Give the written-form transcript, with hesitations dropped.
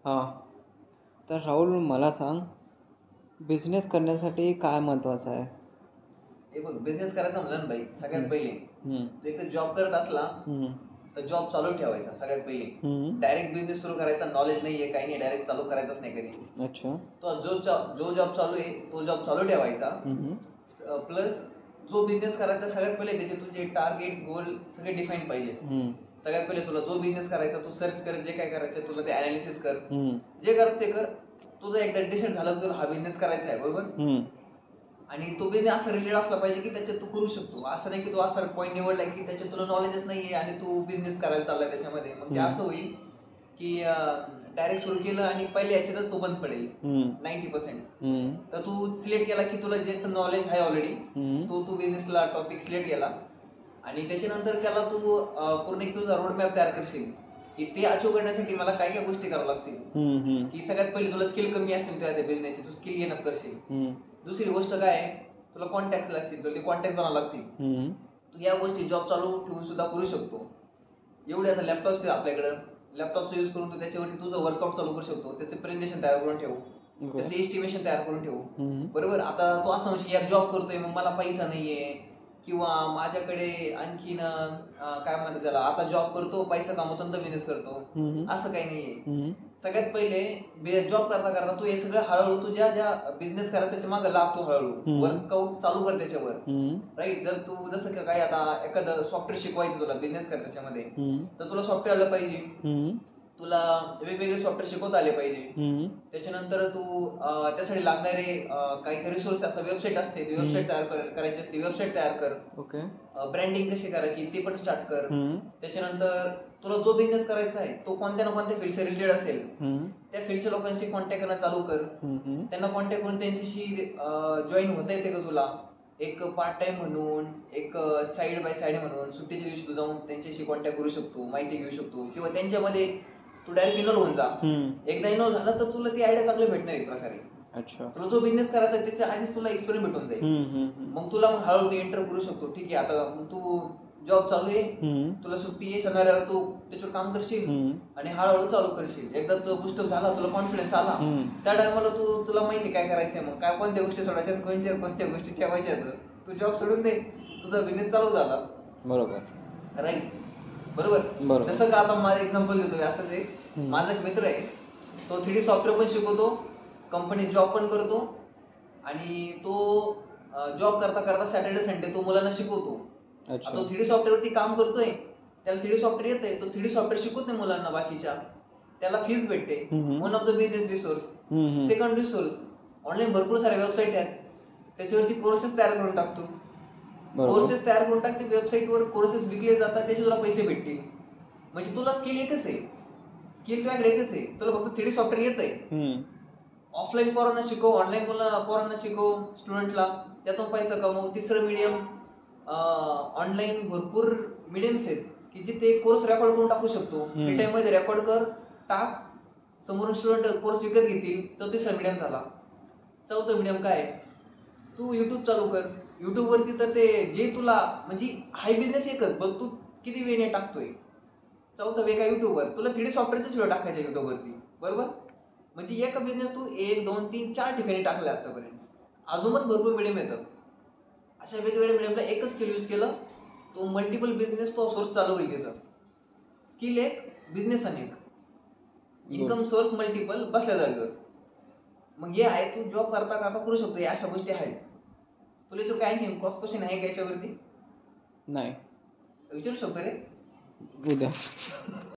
हां. तर राहुल मला सांग, बिझनेस करण्यासाठी काय महत्त्वाचं आहे? हे बघ, बिझनेस करायचा म्हणलं ना भाई, सगळ्यात पहिले हम्म. तू एक तर जॉब करत असला हम्म. तर जॉब चालू ठेवायचा सगळ्यात पहिले. हम्म. डायरेक्ट बिझनेस सुरू करायचा नॉलेज नाहीये, काही नाही, डायरेक्ट चालू करायचाच नाही कधी. अच्छा. तो जो जॉब चालू आहे तो जॉब चालू ठेवायचा. प्लस जो बिझनेस करायचा सगळ्यात पहिले त्याचे तुझे टार्गेट्स गोल सगळे डिफाईन पाहिजे. सगळ्यात पहिले तुला जो बिझनेस करायचा तू सर्च कर, जे काय करायचं तुला ते अनालिसिस कर, जे करायचं ते कर. तुझं एकदा डिसाईड झालं तर हा बिझनेस करायचा आहे, बरोबर. आणि तो बिझनेस असं रिलेटेड असला पाहिजे की त्याच्यात तू करू शकतो. असं नाही की तू असा पॉईंट निवडलाय की त्याच्यात तुला नॉलेजच नाहीये आणि तू बिझनेस करायला चाललाय त्याच्यामध्ये. मग ते असं होईल की डायरेक्ट सुरू केलं आणि पहिले याच्यातच तो बंद पडेल 90%. तर तू सिलेक्ट केला की तुला जे नॉलेज आहे ऑलरेडी, तू बिझनेसला टॉपिक सिलेक्ट केला आणि त्याच्यानंतर त्याला तू पूर्ण एक तुझा रोड मॅप तयार करशील की ते अचीव्ह करण्यासाठी मला काय काय गोष्टी कराव्या लागतील. की सगळ्यात पहिले तुला स्किल कमी असेल तुझ्या त्या बिझनेसची, तू स्किल गेन अप करशील. दुसरी गोष्ट काय आहे, तुला कॉन्टॅक्ट असतील तर ते कॉन्टॅक्ट बनावं लागतील. तू या गोष्टी जॉब चालू ठेवून सुद्धा करू शकतो. एवढे आता लॅपटॉप्स आहे आपल्याकडं, लॅपटॉपचा यूज करून तू त्याच्यावरती तुझं वर्कआउट चालू करू शकतो. त्याचे प्रेझेंटेशन तयार करून ठेवू, त्याचे एस्टिमेशन तयार करून ठेवू, बरोबर. आता तू असं म्हणशील यार जॉब करतोय मग मला पैसा नाहीये किंवा माझ्याकडे आणखीन काय म्हणतात त्याला, आता जॉब करतो पैसा कमवतो तर बिझनेस करतो, असं काही नाहीये. सगळ्यात पहिले जॉब करता करता तू हे सगळं हळूहळू तुझ्या ज्या बिझनेस करा त्याच्या मागे लागतो, हळूहळू वर्कआउट चालू कर त्याच्यावर, राईट. जर तू जसं काय आता एखादं सॉफ्टवेअर शिकवायचं तुला बिझनेस कर त्याच्यामध्ये, तर तुला सॉफ्टवेअर आलं पाहिजे, तुला वेगवेगळे सॉफ्टवेअर शिकवता आले पाहिजे. त्याच्यानंतर तू त्यासाठी लागणारे काही रिसोर्स असतात, वेबसाईट असते, ती वेबसाईट तयार करायची असते, वेबसाईट तयार कर. ओके. ब्रँडिंग कशी करायची ते पण स्टार्ट कर. त्याच्यानंतर तुला जो बिझनेस करायचा आहे तो कोणत्या ना कोणत्या फील्डशी रिलेटेड असेल, त्या फील्डच्या लोकांशी कॉन्टॅक्ट करणं चालू कर. त्यांना कॉन्टॅक्ट करून त्यांच्याशी जॉईन होता येते का तुला, एक पार्ट टाइम म्हणून, एक साइड बाय साइड म्हणून सुट्टीच्या दिवशी तू जाऊन त्यांच्याशी कॉन्टॅक्ट करू शकतो, माहिती घेऊ शकतो किंवा त्यांच्यामध्ये तू डायरेक्ट इन्व्हॉल्व होऊन जा. एकदा इन्व्हॉल्व झाला तर तुला ती आयडिया चांगली भेटणार एक प्रकारे. तुला जो बिझनेस करायचा त्याच्या आधीच तुला एक्सपिरियन्स भेटून जाईल. मग तुला हळूहळू एंटर करू शकतो. ठीक आहे, आता तू जॉब चालू आहे, तुला सुट्टी आहे, शनिवार तू त्याच्यावर काम करशील आणि हळूहळू चालू करशील. एकदा तो बुस्टअप झाला, तुला कॉन्फिडन्स आला, त्या टायमाला तुला माहिती काय करायचंय, मग काय कोणत्या गोष्टी सोडायच्या, कोणत्या गोष्टी ठेवायच्या, तू जॉब सोडून दे, तुझा बिझनेस चालू झाला. बरोबर, राईट. बरोबर. जसं का आता माझं एक्झाम्पल देतो, असं ते माझा एक मित्र आहे, तो 3D सॉफ्टवेअर पण शिकवतो, कंपनीत जॉब पण करतो आणि तो जॉब करता करता सॅटर्डे संडे तो मुलांना शिकवतो. तो 3D सॉफ्टवेअरवरती काम करतोय, त्याला 3D सॉफ्टवेअर येतंय, तो 3D सॉफ्टवेअर शिकवतोय मुलांना बाकीच्या, त्याला फीस भेटते. One of the business resource. Second resource, online भरपूर साऱ्या वेबसाईट आहेत, त्याच्यावरती कोर्सेस तयार करून टाकतो. कोर्सेस तयार करून टाकते, वेबसाईटवर कोर्सेस विकले जातात, त्याचे तुला पैसे भेटतील. म्हणजे तुला स्किल एकच आहे, स्किल तुझ्याकडे एकच आहे, तुला फक्त 3D सॉफ्टवेअर येतंय. ऑफलाईन पोरांना शिकव, ऑनलाईन पोरांना शिकव, स्टुडंटला, त्यातून पैसा कमव. तिसरं मीडियम, ऑनलाईन भरपूर मीडियम्स आहेत की जिथे कोर्स रेकॉर्ड करून टाकू शकतो. फ्री टाइम मध्ये रेकॉर्ड कर, टाक, समोरून स्टुडंट कोर्स विकत घेतील. तो तिसरा मीडियम झाला. चौथं मीडियम काय, तू युट्यूब चालू कर. युट्यूब वरती तर ते जे तुला म्हणजे हाय बिझनेस एकच, बघ तू किती वेळने टाकतोय. चौथा वेगळा युट्यूबवर तुला 3D सॉफ्टवेअरचाच व्हिडिओ टाकायचा युट्यूबवरती, बरोबर. म्हणजे एका बिझनेस तू 1, 2, 3, 4 ठिकाणी टाकला आतापर्यंत. अजून पण भरपूर मीडियम येतात. अशा वेगवेगळ्या मीडियमला एकच स्किल यूज केलं, तो मल्टिपल बिझनेस तो सोर्स चालू होईल. तिथं स्किल एक, बिझनेस अनेक, इन्कम सोर्स मल्टिपल, बसल्या जागेवर. मग हे आहे, तू जॉब करता करता करू शकतो. अशा गोष्टी आहेत. तुला तो काय नाही क्रॉस क्वेश्चन आहे का याच्यावरती? नाही, विचारू शकतो रे उद्या.